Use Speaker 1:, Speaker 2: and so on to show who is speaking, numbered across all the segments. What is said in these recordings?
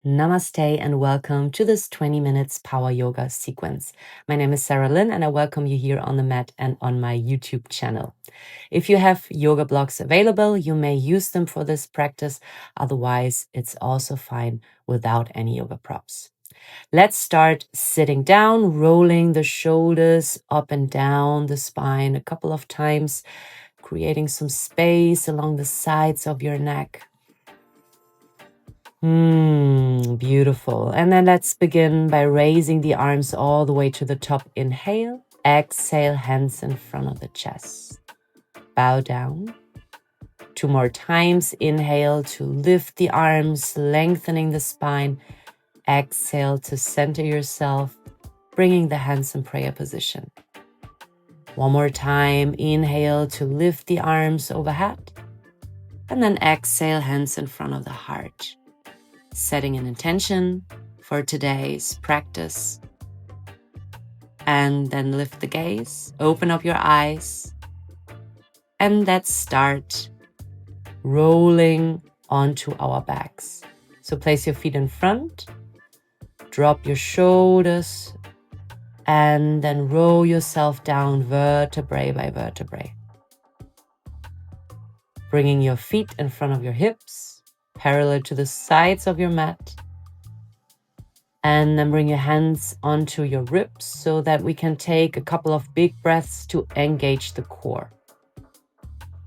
Speaker 1: Namaste and welcome to this 20 minutes power yoga sequence. My name is Sara Lyn and I welcome you here on the mat and on my YouTube channel. If you have yoga blocks available, you may use them for this practice. Otherwise, it's also fine without any yoga props. Let's start sitting down, rolling the shoulders up and down the spine a couple of times, creating some space along the sides of your neck. Beautiful. And then let's begin by raising the arms all the way to the top. Inhale, exhale, hands in front of the chest. Bow down. 2 more times. Inhale to lift the arms, lengthening the spine. Exhale to center yourself, bringing the hands in prayer position. 1 more time. Inhale to lift the arms overhead. And then exhale, hands in front of the heart. Setting an intention for today's practice. And then lift the gaze, open up your eyes, and let's start rolling onto our backs. So place your feet in front, drop your shoulders, and then roll yourself down vertebrae by vertebrae. Bringing your feet in front of your hips, parallel to the sides of your mat. And then bring your hands onto your ribs so that we can take a couple of big breaths to engage the core.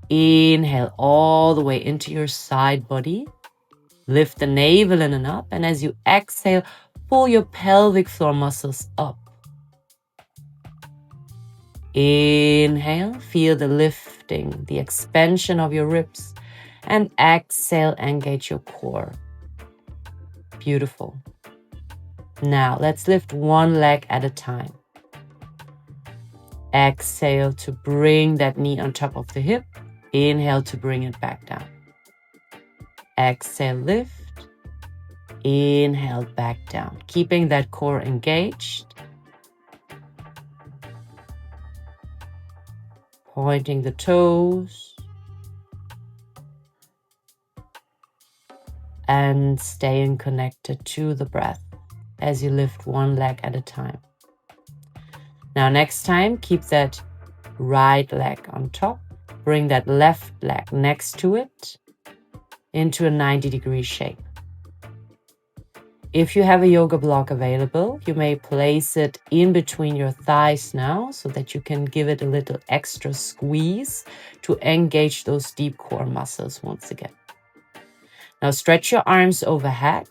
Speaker 1: Inhale all the way into your side body. Lift the navel in and up. And as you exhale, pull your pelvic floor muscles up. Inhale, feel the lifting, the expansion of your ribs. And exhale, engage your core. Beautiful. Now, let's lift one leg at a time. Exhale to bring that knee on top of the hip. Inhale to bring it back down. Exhale, lift. Inhale, back down. Keeping that core engaged. Pointing the toes. And staying connected to the breath as you lift one leg at a time. Now next time, keep that right leg on top. Bring that left leg next to it into a 90-degree shape. If you have a yoga block available, you may place it in between your thighs now so that you can give it a little extra squeeze to engage those deep core muscles once again. Now stretch your arms overhead,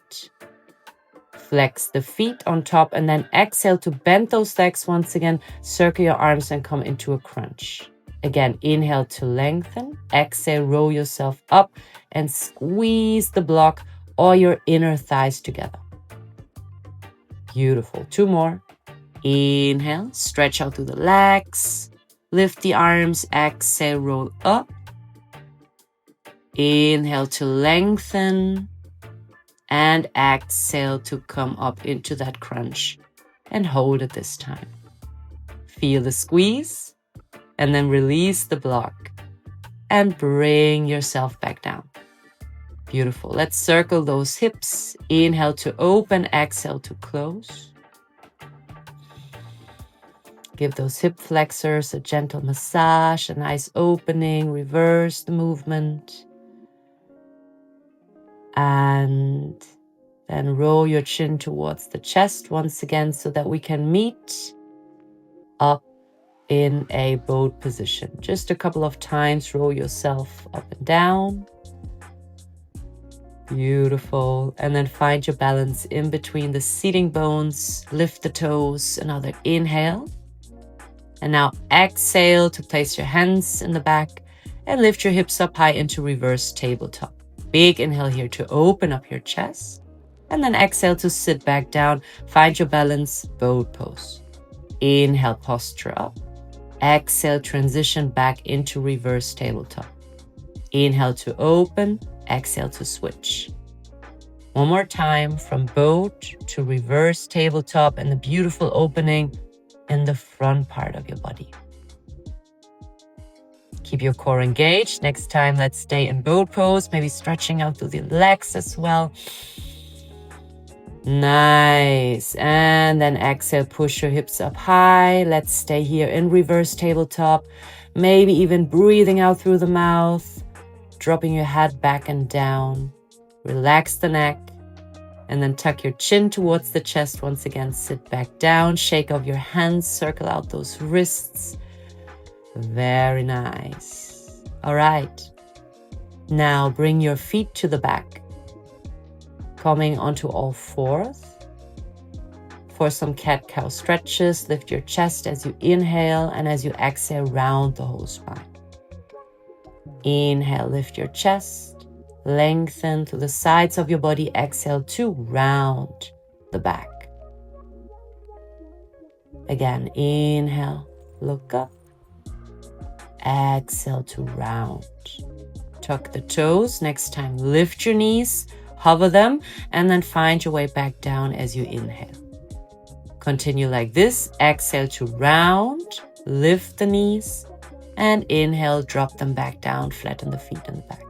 Speaker 1: flex the feet on top, and then exhale to bend those legs once again, circle your arms and come into a crunch. Again, inhale to lengthen, exhale, roll yourself up and squeeze the block or your inner thighs together. Beautiful. 2 more. Inhale, stretch out through the legs, lift the arms, exhale, roll up. Inhale to lengthen and exhale to come up into that crunch and hold it this time. Feel the squeeze and then release the block and bring yourself back down. Beautiful. Let's circle those hips. Inhale to open, exhale to close. Give those hip flexors a gentle massage, a nice opening, reverse the movement. And then roll your chin towards the chest once again so that we can meet up in a boat position. Just a couple of times, roll yourself up and down. Beautiful. And then find your balance in between the seating bones. Lift the toes. Another inhale. And now exhale to place your hands in the back and lift your hips up high into reverse tabletop. Big inhale here to open up your chest. And then exhale to sit back down. Find your balance, boat pose. Inhale, posture up. Exhale, transition back into reverse tabletop. Inhale to open. Exhale to switch. One more time from boat to reverse tabletop and the beautiful opening in the front part of your body. Keep your core engaged. Next time, let's stay in boat pose, maybe stretching out through the legs as well. Nice. And then exhale, push your hips up high. Let's stay here in reverse tabletop. Maybe even breathing out through the mouth, dropping your head back and down. Relax the neck. And then tuck your chin towards the chest. Once again, sit back down, shake off your hands, circle out those wrists. Very nice. All right. Now bring your feet to the back, coming onto all fours. For some cat-cow stretches, lift your chest as you inhale, and as you exhale, round the whole spine. Inhale, lift your chest, lengthen to the sides of your body. Exhale to round the back. Again, inhale, look up. Exhale to round. Tuck the toes. Next time, lift your knees, hover them, and then find your way back down as you inhale. Continue like this. Exhale to round, lift the knees, and inhale, drop them back down, flatten the feet in the back.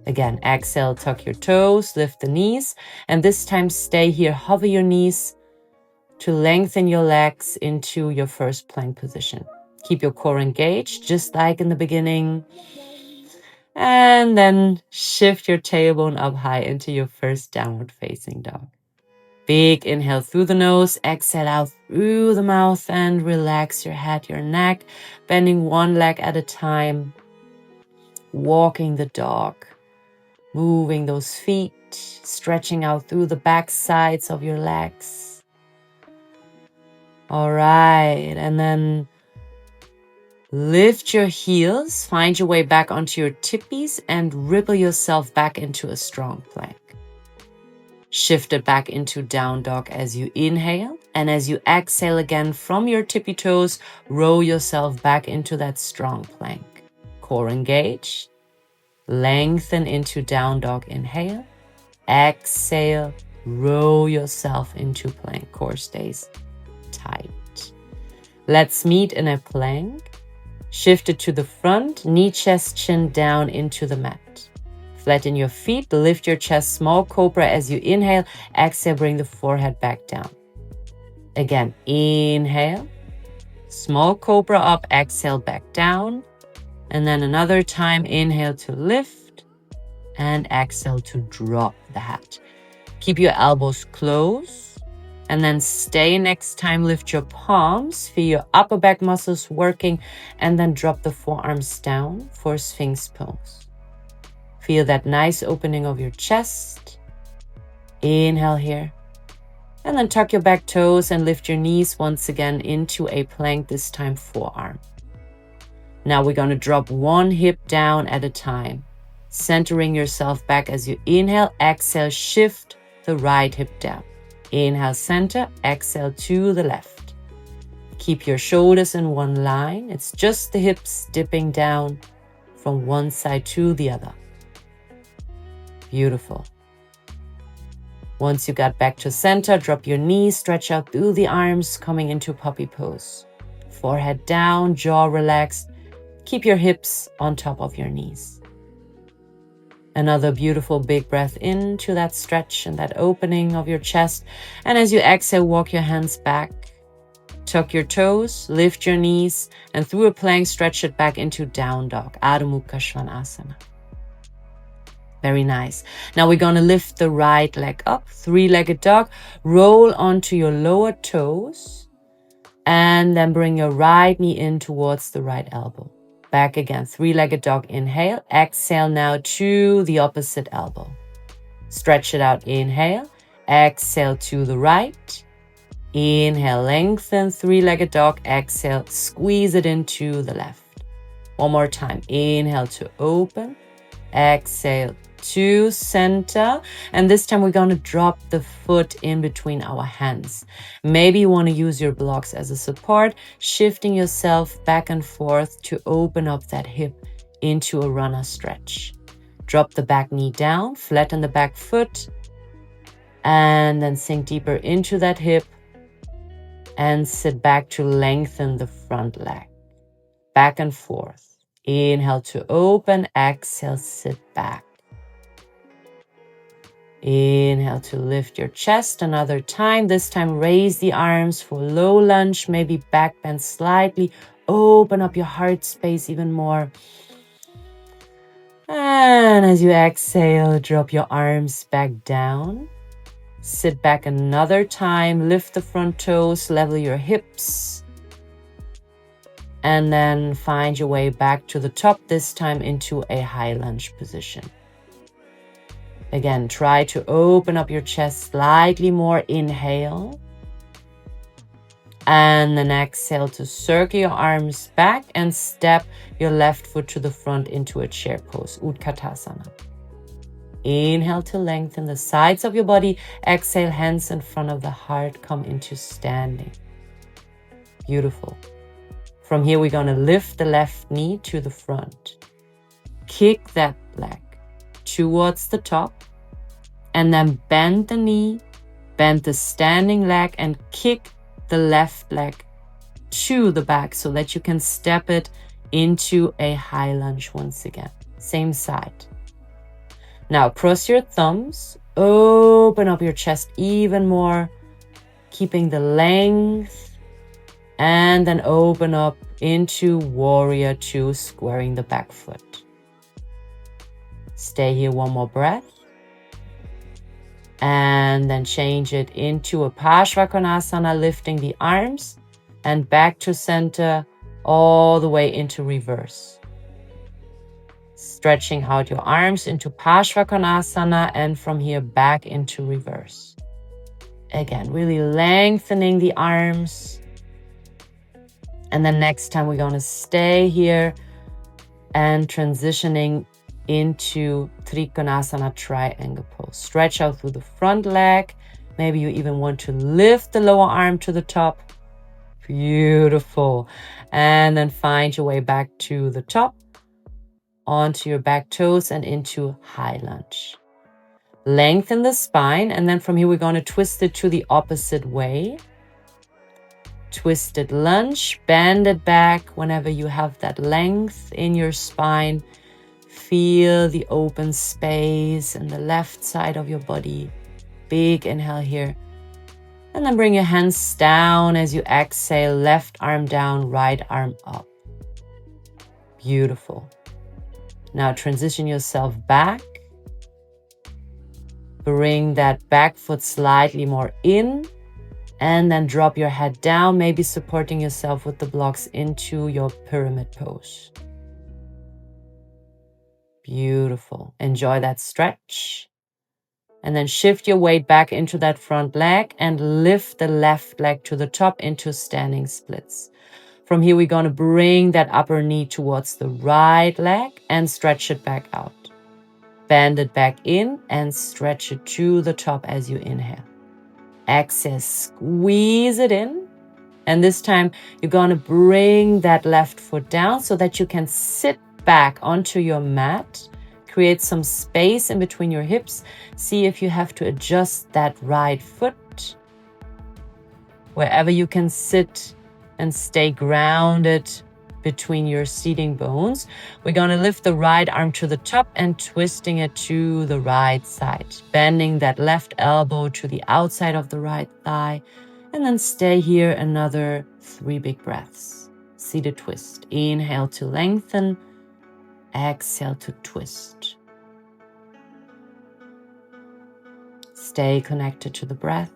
Speaker 1: Again, exhale, tuck your toes, lift the knees, and this time stay here, hover your knees to lengthen your legs into your first plank position. Keep your core engaged, just like in the beginning. And then shift your tailbone up high into your first downward facing dog. Big inhale through the nose, exhale out through the mouth, and relax your head, your neck, bending one leg at a time, walking the dog, moving those feet, stretching out through the back sides of your legs. All right, and then lift your heels, find your way back onto your tippies, and ripple yourself back into a strong plank. Shift it back into down dog as you inhale, and as you exhale again from your tippy toes, roll yourself back into that strong plank. Core engaged, lengthen into down dog, inhale, exhale, roll yourself into plank. Core stays tight. Let's meet in a plank. Shift it to the front, knee, chest, chin down into the mat. Flatten your feet, lift your chest, small cobra as you inhale. Exhale, bring the forehead back down. Again, inhale, small cobra up, exhale, back down. And then another time, inhale to lift and exhale to drop the head. Keep your elbows closed. And then stay. Next time, lift your palms, feel your upper back muscles working, and then drop the forearms down for Sphinx pose. Feel that nice opening of your chest. Inhale here. And then tuck your back toes and lift your knees once again into a plank, this time forearm. Now we're going to drop one hip down at a time, centering yourself back as you inhale. Exhale, shift the right hip down. Inhale, center, exhale to the left. Keep your shoulders in one line. It's just the hips dipping down from one side to the other. Beautiful. Once you got back to center, drop your knees, stretch out through the arms, coming into puppy pose. Forehead down, jaw relaxed. Keep your hips on top of your knees. Another beautiful big breath into that stretch and that opening of your chest. And as you exhale, walk your hands back. Tuck your toes, lift your knees, and through a plank, stretch it back into down dog, Adho Mukha Svanasana. Very nice. Now we're going to lift the right leg up, three-legged dog. Roll onto your lower toes, and then bring your right knee in towards the right elbow. Back again, three-legged dog, inhale. Exhale now to the opposite elbow. Stretch it out, inhale. Exhale to the right. Inhale, lengthen, three-legged dog. Exhale, squeeze it into the left. One more time, inhale to open. Exhale to center, and this time we're going to drop the foot in between our hands. Maybe you want to use your blocks as a support, shifting yourself back and forth to open up that hip into a runner stretch. Drop the back knee down, flatten the back foot, and then sink deeper into that hip and sit back to lengthen the front leg. Back and forth. Inhale to open, exhale, sit back. Inhale to lift your chest another time. This time raise the arms for low lunge, maybe back bend slightly. Open up your heart space even more. And as you exhale, drop your arms back down. Sit back another time, lift the front toes, level your hips. And then find your way back to the top, this time into a high lunge position. Again, try to open up your chest slightly more. Inhale. And then exhale to circle your arms back and step your left foot to the front into a chair pose, Utkatasana. Inhale to lengthen the sides of your body. Exhale, hands in front of the heart, come into standing. Beautiful. From here, we're going to lift the left knee to the front. Kick that leg towards the top. And then bend the knee, bend the standing leg, and kick the left leg to the back so that you can step it into a high lunge once again. Same side. Now cross your thumbs, open up your chest even more, keeping the length, and then open up into warrior two, squaring the back foot. Stay here one more breath. And then change it into a Parshvakonasana, lifting the arms and back to center, all the way into reverse. Stretching out your arms into Parshvakonasana and from here back into reverse. Again, really lengthening the arms. And then next time we're going to stay here and transitioning into Trikonasana, triangle pose. Stretch out through the front leg. Maybe you even want to lift the lower arm to the top. Beautiful. And then find your way back to the top, onto your back toes and into high lunge. Lengthen the spine, and then from here we're going to twist it to the opposite way. Twisted lunge, bend it back whenever you have that length in your spine. Feel the open space in the left side of your body. Big inhale here. And then bring your hands down as you exhale. Left arm down, right arm up. Beautiful. Now transition yourself back. Bring that back foot slightly more in. And then drop your head down, maybe supporting yourself with the blocks into your pyramid pose. Beautiful. Enjoy that stretch. And then shift your weight back into that front leg and lift the left leg to the top into standing splits. From here, we're going to bring that upper knee towards the right leg and stretch it back out. Bend it back in and stretch it to the top as you inhale. Exhale, squeeze it in. And this time, you're going to bring that left foot down so that you can sit back onto your mat. Create some space in between your hips. See if you have to adjust that right foot. Wherever you can sit and stay grounded between your seating bones. We're going to lift the right arm to the top and twisting it to the right side. Bending that left elbow to the outside of the right thigh. And then stay here another 3 big breaths. Seated twist. Inhale to lengthen. Exhale to twist. Stay connected to the breath.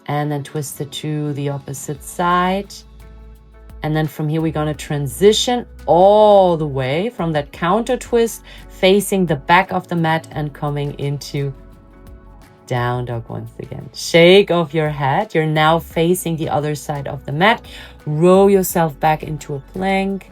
Speaker 1: And then twist it to the opposite side. And then from here, we're going to transition all the way from that counter twist, facing the back of the mat and coming into down dog once again. Shake off your head. You're now facing the other side of the mat. Roll yourself back into a plank.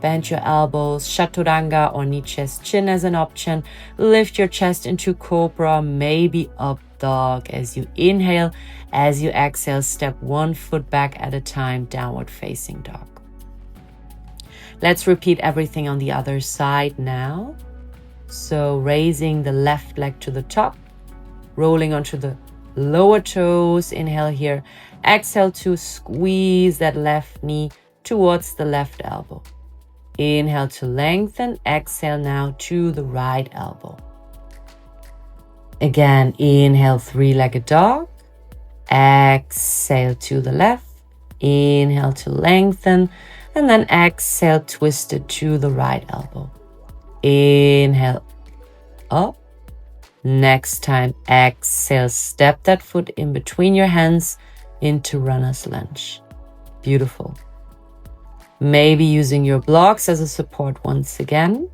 Speaker 1: Bend your elbows, chaturanga or knee chest chin as an option. Lift your chest into cobra, maybe up dog as you inhale. As you exhale, step 1 foot back at a time, downward facing dog. Let's repeat everything on the other side now. So raising the left leg to the top, rolling onto the lower toes. Inhale here. Exhale to squeeze that left knee towards the left elbow. Inhale to lengthen. Exhale now to the right elbow. Again, inhale, three-legged dog. Exhale to the left. Inhale to lengthen. And then exhale, twist it to the right elbow. Inhale, up. Next time, exhale, step that foot in between your hands into runner's lunge. Beautiful. Maybe using your blocks as a support once again.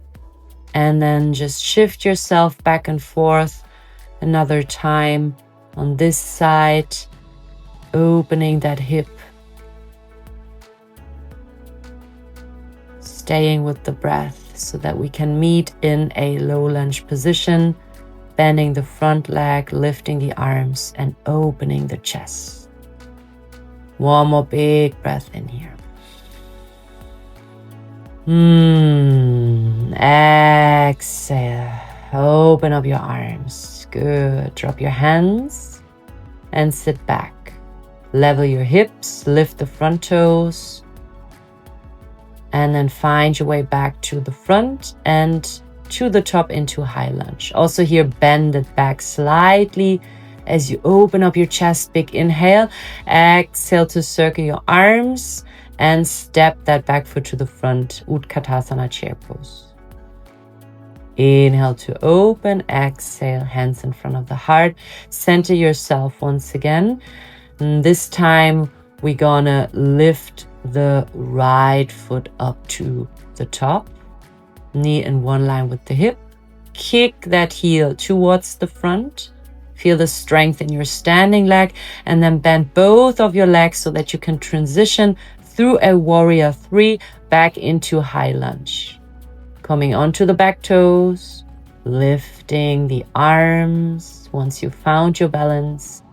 Speaker 1: And then just shift yourself back and forth another time on this side, opening that hip. Staying with the breath so that we can meet in a low lunge position. Bending the front leg, lifting the arms, and opening the chest. One more big breath in here. Exhale. Open up your arms. Good. Drop your hands and sit back. Level your hips, lift the front toes, and then find your way back to the front and to the top into high lunge. Also here, bend it back slightly as you open up your chest. Big inhale. Exhale to circle your arms and step that back foot to the front. Utkatasana, chair pose. Inhale to open. Exhale, hands in front of the heart. Center yourself once again. And this time we're gonna lift the right foot up to the top. Knee in one line with the hip. Kick that heel towards the front. Feel the strength in your standing leg, and then bend both of your legs so that you can transition through a warrior 3 back into high lunge. Coming onto the back toes, lifting the arms once you found your balance.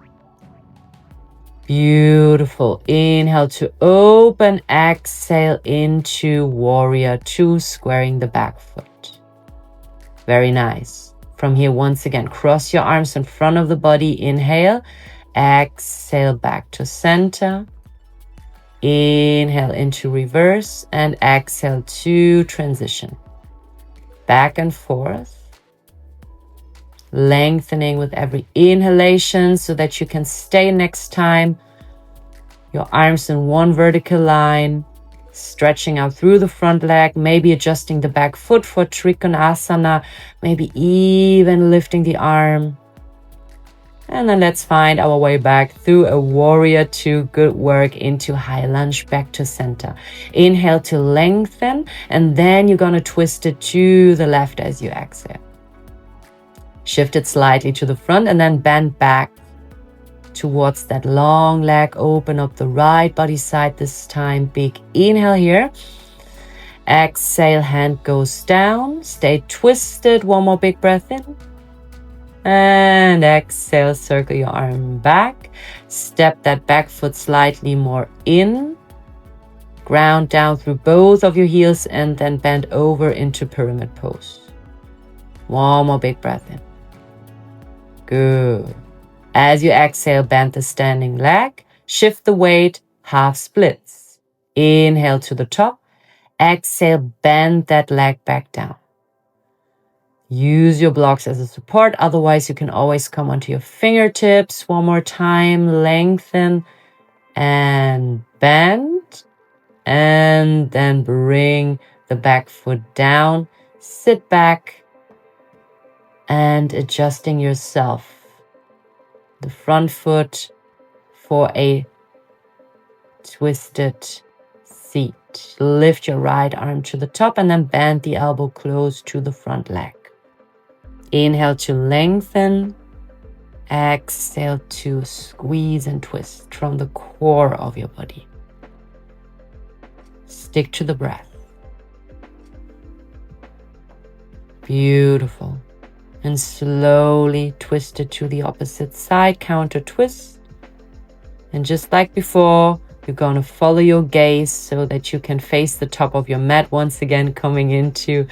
Speaker 1: Beautiful. Inhale to open. Exhale into warrior 2, squaring the back foot. Very nice. From here, once again, cross your arms in front of the body. Inhale. Exhale back to center. Inhale into reverse and exhale to transition. Back and forth. Lengthening with every inhalation so that you can stay next time. Your arms in one vertical line, stretching out through the front leg, maybe adjusting the back foot for Trikonasana, maybe even lifting the arm. And then let's find our way back through a warrior 2. Good work into high lunge back to center. Inhale to lengthen, and then you're gonna twist it to the left as you exhale. Shift it slightly to the front and then bend back towards that long leg. Open up the right body side this time. Big inhale here. Exhale, hand goes down. Stay twisted. One more big breath in. And exhale, circle your arm back. Step that back foot slightly more in. Ground down through both of your heels and then bend over into pyramid pose. One more big breath in. Good. As you exhale, bend the standing leg. Shift the weight, half splits. Inhale to the top. Exhale, bend that leg back down. Use your blocks as a support. Otherwise, you can always come onto your fingertips. One more time. Lengthen and bend. And then bring the back foot down. Sit back. And adjusting yourself, the front foot for a twisted seat. Lift your right arm to the top and then bend the elbow close to the front leg. Inhale to lengthen. Exhale to squeeze and twist from the core of your body. Stick to the breath. Beautiful. And slowly twist it to the opposite side, counter twist. And just like before, you're going to follow your gaze so that you can face the top of your mat once again, coming into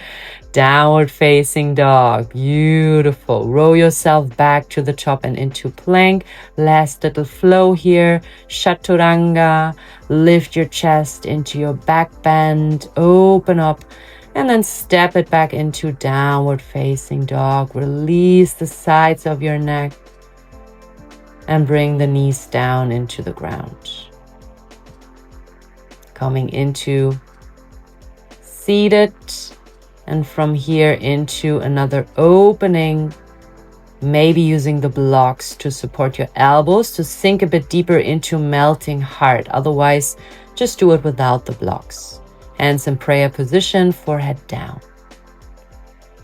Speaker 1: downward facing dog. Beautiful. Roll yourself back to the top and into plank. Last little flow here. Chaturanga. Lift your chest into your back bend. Open up And then step it back into downward facing dog. Release the sides of your neck and bring the knees down into the ground. Coming into seated, and from here into another opening, maybe using the blocks to support your elbows to sink a bit deeper into melting heart. Otherwise, just do it without the blocks. Hands in prayer position, forehead down.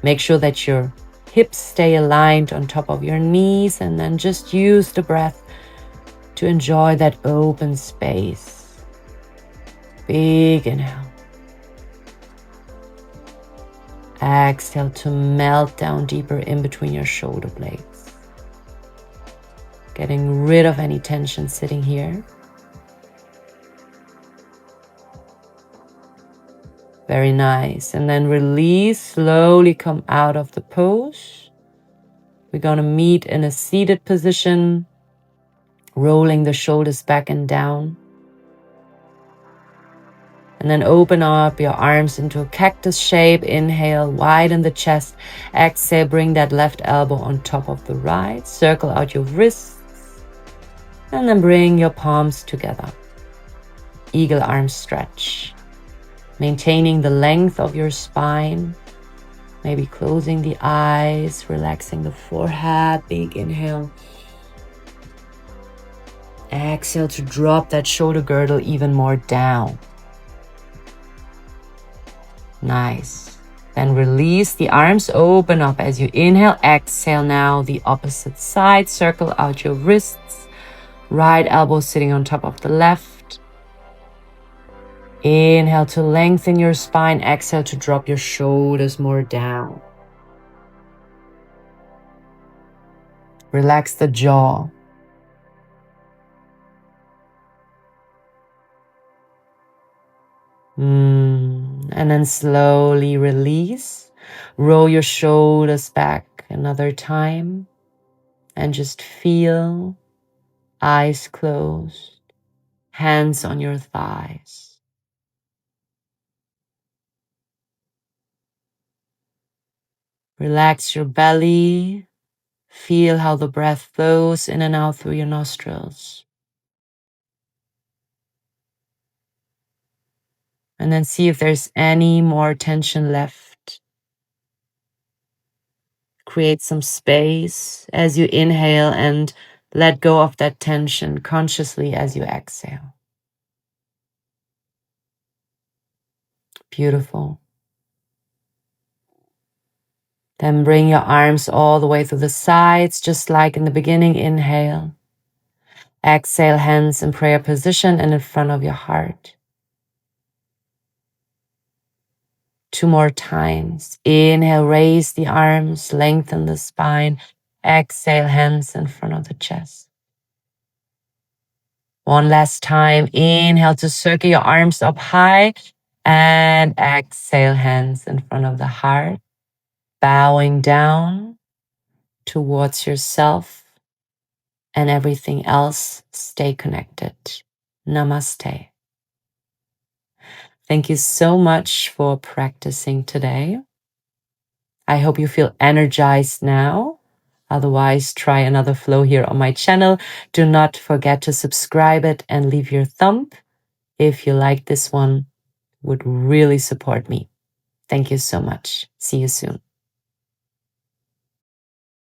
Speaker 1: Make sure that your hips stay aligned on top of your knees, and then just use the breath to enjoy that open space. Big inhale. Exhale to melt down deeper in between your shoulder blades. Getting rid of any tension sitting here. Very nice. And then release, slowly come out of the pose. We're going to meet in a seated position, rolling the shoulders back and down. And then open up your arms into a cactus shape. Inhale, widen the chest. Exhale, bring that left elbow on top of the right. Circle out your wrists. And then bring your palms together. Eagle arm stretch. Maintaining the length of your spine. Maybe closing the eyes, relaxing the forehead. Big inhale. Exhale to drop that shoulder girdle even more down. Nice. Then release the arms, open up as you inhale. Exhale now, the opposite side. Circle out your wrists. Right elbow sitting on top of the left. Inhale to lengthen your spine. Exhale to drop your shoulders more down. Relax the jaw. And then slowly release. Roll your shoulders back another time. And just feel, eyes closed, hands on your thighs. Relax your belly. Feel how the breath flows in and out through your nostrils. And then see if there's any more tension left. Create some space as you inhale and let go of that tension consciously as you exhale. Beautiful. Then bring your arms all the way through the sides, just like in the beginning. Inhale. Exhale, hands in prayer position and in front of your heart. 2 more times. Inhale, raise the arms, lengthen the spine. Exhale, hands in front of the chest. 1 last time. Inhale to circle your arms up high. And exhale, hands in front of the heart. Bowing down towards yourself and everything else. Stay connected. Namaste. Thank you so much for practicing today. I hope you feel energized now. Otherwise, try another flow here on my channel. Do not forget to subscribe it and leave your thumb if you like this one. Would really support me. Thank you so much. See you soon.